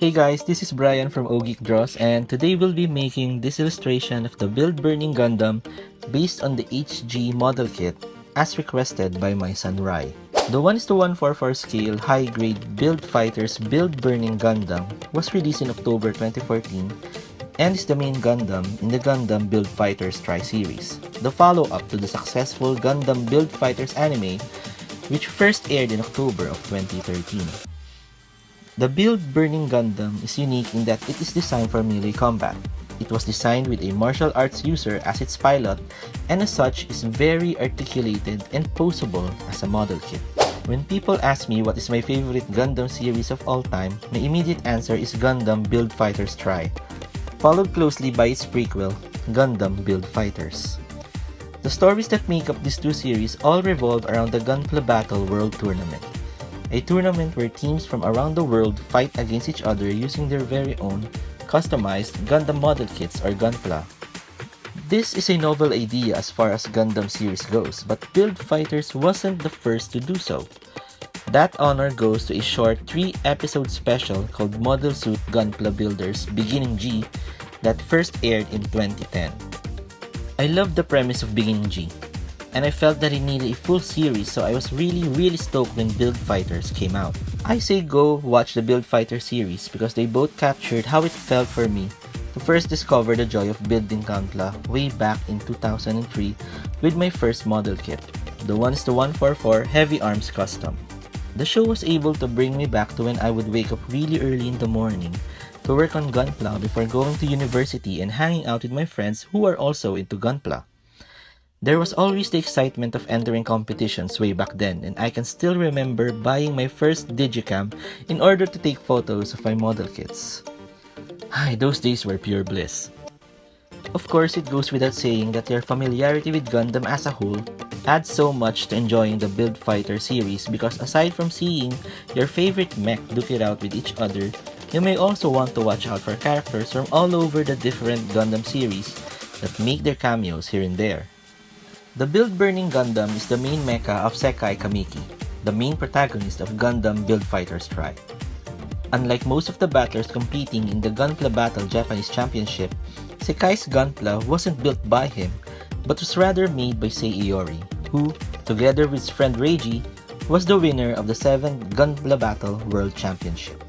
Hey guys, this is Brian from OGeek Draws, and today we'll be making this illustration of the Build Burning Gundam based on the HG model kit as requested by my son Rai. The 1:144 scale high-grade Build Fighters Build Burning Gundam was released in October 2014 and is the main Gundam in the Gundam Build Fighters Try series, the follow-up to the successful Gundam Build Fighters anime which first aired in October of 2013. The Build Burning Gundam is unique in that it is designed for melee combat. It was designed with a martial arts user as its pilot and as such is very articulated and posable as a model kit. When people ask me what is my favorite Gundam series of all time, my immediate answer is Gundam Build Fighters Try, followed closely by its prequel, Gundam Build Fighters. The stories that make up these two series all revolve around the Gunpla Battle World Tournament, a tournament where teams from around the world fight against each other using their very own customized Gundam model kits or Gunpla. This is a novel idea as far as Gundam series goes, but Build Fighters wasn't the first to do so. That honor goes to a short 3-episode special called Model Suit Gunpla Builders Beginning G that first aired in 2010. I loved the premise of Beginning G, and I felt that it needed a full series, so I was really stoked when Build Fighters came out. I say go watch the Build Fighter series because they both captured how it felt for me to first discover the joy of building Gunpla way back in 2003 with my first model kit, the 1:144 Heavy Arms Custom. The show was able to bring me back to when I would wake up really early in the morning to work on Gunpla before going to university and hanging out with my friends who are also into Gunpla. There was always the excitement of entering competitions way back then, and I can still remember buying my first digicam in order to take photos of my model kits. Those days were pure bliss. Of course, it goes without saying that your familiarity with Gundam as a whole adds so much to enjoying the Build Fighter series because aside from seeing your favorite mech duke it out with each other, you may also want to watch out for characters from all over the different Gundam series that make their cameos here and there. The Build Burning Gundam is the main mecha of Sekai Kamiki, the main protagonist of Gundam Build Fighters Try. Unlike most of the battlers competing in the Gunpla Battle Japanese Championship, Sekai's Gunpla wasn't built by him, but was rather made by Sei Iori, who, together with his friend Reiji, was the winner of the 7th Gunpla Battle World Championship.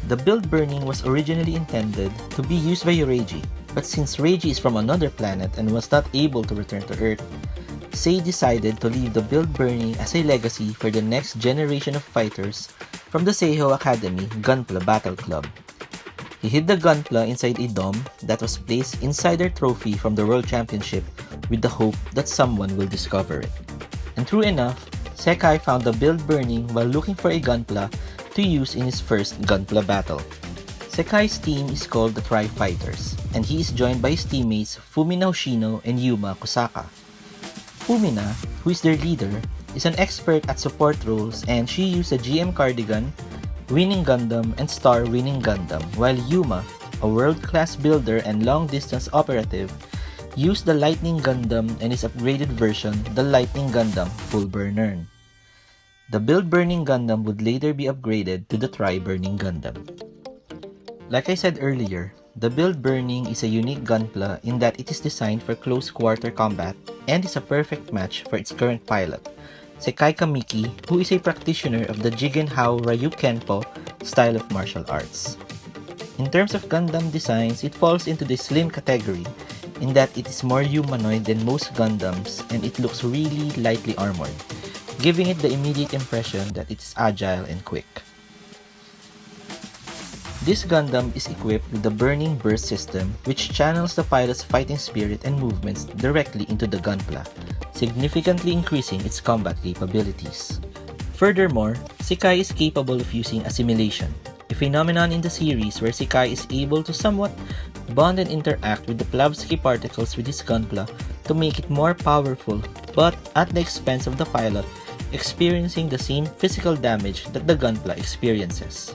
The Build Burning was originally intended to be used by Reiji, but since Reiji is from another planet and was not able to return to Earth, Sei decided to leave the Build Burning as a legacy for the next generation of fighters from the Seiho Academy Gunpla Battle Club. He hid the Gunpla inside a dome that was placed inside their trophy from the World Championship with the hope that someone will discover it. And true enough, Sekai found the Build Burning while looking for a Gunpla to use in his first Gunpla battle. Sekai's team is called the Try Fighters, and he is joined by his teammates Fumina Hoshino and Yuma Kusaka. Fumina, who is their leader, is an expert at support roles and she used a GM Cardigan, Winning Gundam, and Star Winning Gundam, while Yuma, a world-class builder and long-distance operative, used the Lightning Gundam and his upgraded version, the Lightning Gundam Full Burner. The Build Burning Gundam would later be upgraded to the Try Burning Gundam. Like I said earlier, the Build Burning is a unique Gunpla in that it is designed for close quarter combat and is a perfect match for its current pilot, Sekai Kamiki, who is a practitioner of the Jigenhao Ryukenpo style of martial arts. In terms of Gundam designs, it falls into the slim category in that it is more humanoid than most Gundams and it looks really lightly armored, giving it the immediate impression that it is agile and quick. This Gundam is equipped with the Burning Burst system which channels the pilot's fighting spirit and movements directly into the Gunpla, significantly increasing its combat capabilities. Furthermore, Sekai is capable of using assimilation, a phenomenon in the series where Sekai is able to somewhat bond and interact with the Plavsky particles with his Gunpla to make it more powerful, but at the expense of the pilot experiencing the same physical damage that the Gunpla experiences.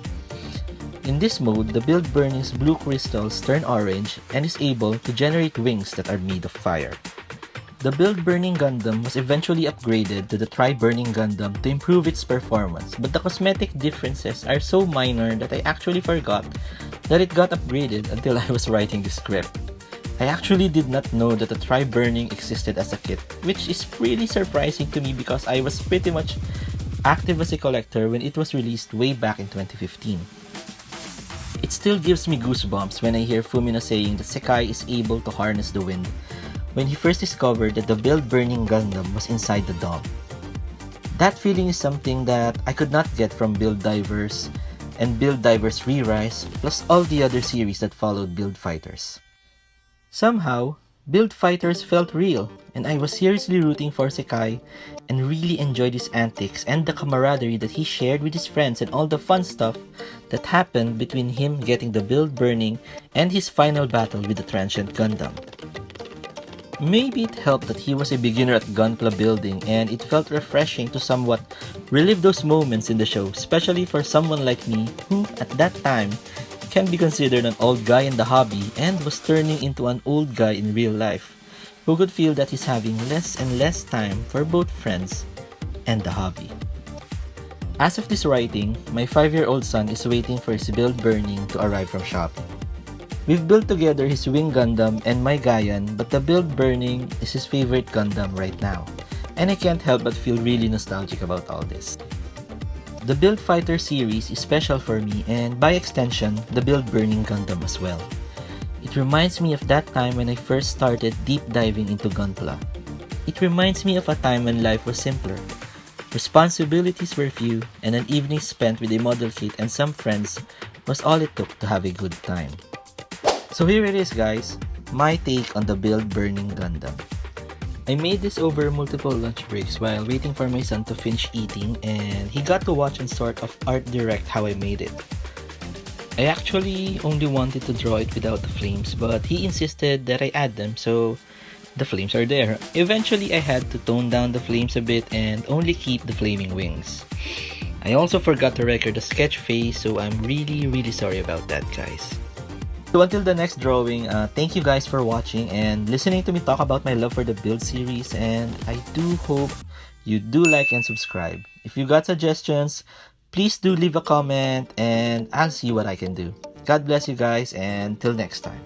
In this mode, the Build Burning's blue crystals turn orange and is able to generate wings that are made of fire. The Build Burning Gundam was eventually upgraded to the Try Burning Gundam to improve its performance, but the cosmetic differences are so minor that I actually forgot that it got upgraded until I was writing the script. I actually did not know that the Try Burning existed as a kit, which is really surprising to me because I was pretty much active as a collector when it was released way back in 2015. It still gives me goosebumps when I hear Fumino saying that Sekai is able to harness the wind when he first discovered that the Build Burning Gundam was inside the dome. That feeling is something that I could not get from Build Divers and Build Divers Re-Rise plus all the other series that followed Build Fighters. Somehow, Build Fighters felt real, and I was seriously rooting for Sekai and really enjoyed his antics and the camaraderie that he shared with his friends and all the fun stuff that happened between him getting the build burning and his final battle with the transient Gundam. Maybe it helped that he was a beginner at Gunpla building and it felt refreshing to somewhat relive those moments in the show, especially for someone like me who, at that time, can be considered an old guy in the hobby and was turning into an old guy in real life, who could feel that he's having less and less time for both friends and the hobby. As of this writing, my 5-year-old son is waiting for his build burning to arrive from shopping. We've built together his Wing Gundam and my Gaian, but the build burning is his favorite Gundam right now, and I can't help but feel really nostalgic about all this. The Build Fighter series is special for me and by extension, the Build Burning Gundam as well. It reminds me of that time when I first started deep diving into Gunpla. It reminds me of a time when life was simpler. Responsibilities were few and an evening spent with a model kit and some friends was all it took to have a good time. So here it is guys, my take on the Build Burning Gundam. I made this over multiple lunch breaks while waiting for my son to finish eating and he got to watch and sort of art direct how I made it. I actually only wanted to draw it without the flames but he insisted that I add them so the flames are there. Eventually I had to tone down the flames a bit and only keep the flaming wings. I also forgot to record the sketch phase so I'm really sorry about that guys. So until the next drawing, thank you guys for watching and listening to me talk about my love for the Build series and I do hope you do like and subscribe. If you got suggestions, please do leave a comment and I'll see what I can do. God bless you guys and till next time.